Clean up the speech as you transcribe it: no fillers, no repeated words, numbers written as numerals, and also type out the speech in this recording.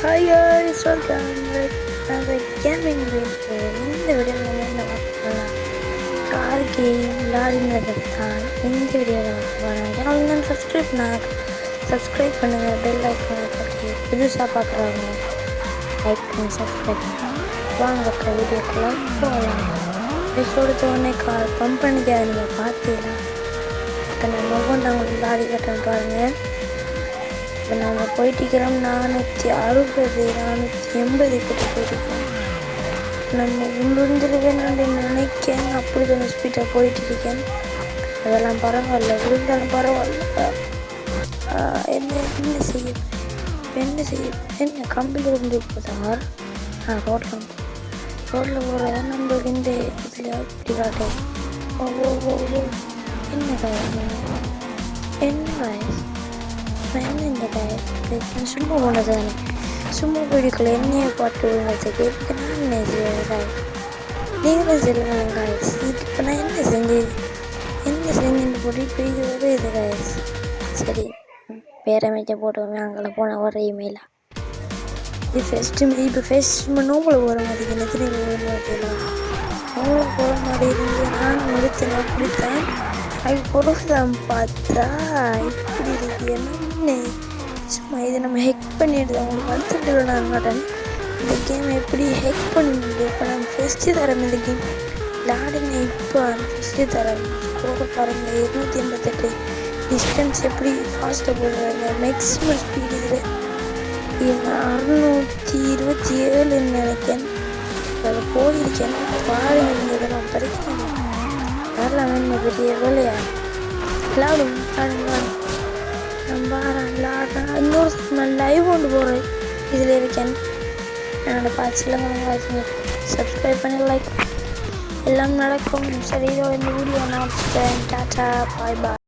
Hi guys, welcome back to another gaming video. இந்த வீடியோவில் என்ன பார்க்கலாம், கார் கேம் விளையாடுனது தான் இந்த வீடியோவில் பார்க்கலாம். சேனல் தான் சப்ஸ்கிரைப் பண்ணுங்கள், பெல் ஐக்கானை தட்டி புதுசாக பார்க்குறவங்க லைக் பண்ணி சப்ஸ்கிரைப் பண்ணுங்கள். வாங்க வீடியோக்குள்ள போகலாம். எபிசோடு உடனே கார் பம்ப் பண்ணிக்காது, நீங்கள் பார்த்தீங்கன்னா இப்போ நம்ம ஒவ்வொன்றாங்களுக்கு விளையாடி கட்டணும் பாருங்கள். இப்போ நாங்கள் போயிட்டுருக்கிறோம் 460 480 கிட்ட போயிட்டுருக்கோம். நம்ம விழுந்துருக்கேன்னு நினைக்கேன், அப்படி கொஞ்சம் ஸ்பீடாக போயிட்டுருக்கேன். அதெல்லாம் பரவாயில்ல, விழுந்தாலும் பரவாயில்ல. என்ன செய்ய என்ன கம்பியில் இருந்து போதார். ரோட்டில் போகிற நம்மளுக்கு இந்த இதில் இப்படி காட்டும். ஓ என்ன இந்த காய் சும்மா போனதானே, சும்மா போயிடுக்கல. என்னையை பாட்டு விழுந்ததுக்கு எதுக்கு நான் என்ன செய்வேன்? நீங்களும் சொல்லுங்களேன் காய்ஸ். இப்போ நான் என்ன செஞ்சுன்னு போட்டு இப்போ இது ஒரு இது காய்ஸ். சரி, பேரமைச்ச போட்டோமே அங்கே போன ஒரு இமெயிலா. இது ஃபெஸ்ட்டு நோம்புல போகிற மாதிரி எனக்கு நோம்புல போகிற மாதிரி இருந்து நான் எடுத்தேன். அப்படித்தான் அது பொருள்தான் பார்த்தா இப்படி இருக்கு. என்ன சும்மா இதை நம்ம ஹெக் பண்ணிடுது. அவங்களுக்கு அடுத்துட்டு நான் மாட்டேன். இந்த கேம் எப்படி ஹெக் பண்ணிடுது. இப்போ நம்ம ஃபெஸ்ட்டு தரம் இந்த கேம் விளையாடுங்க. இப்போ அந்த ஃபெஸ்ட்டு தரம் போக பாருங்கள். 288 டிஸ்டன்ஸ் எப்படி ஃபாஸ்ட்டாக போடுறாங்க. மேக்ஸிமம் ஸ்பீடு இதில் 627 நினைக்கிறேன். அதில் போயிருக்கேன் பாருங்க. இதை நான் படிக்கிறேன். வரலாம் என்ன பெரிய வேலையா. விளாடும் நம்ம விளாடுறேன். இன்னொரு நான் லைவ் கொண்டு போகிறேன். இதில் இருக்கேன். என்னோட பார்த்துலாம் சப்ஸ்கிரைப் பண்ணி லைக் எல்லாம் நடக்கும். சரி, இதோட இந்த வீடியோ நான் டாட்டா பாய் பாய்.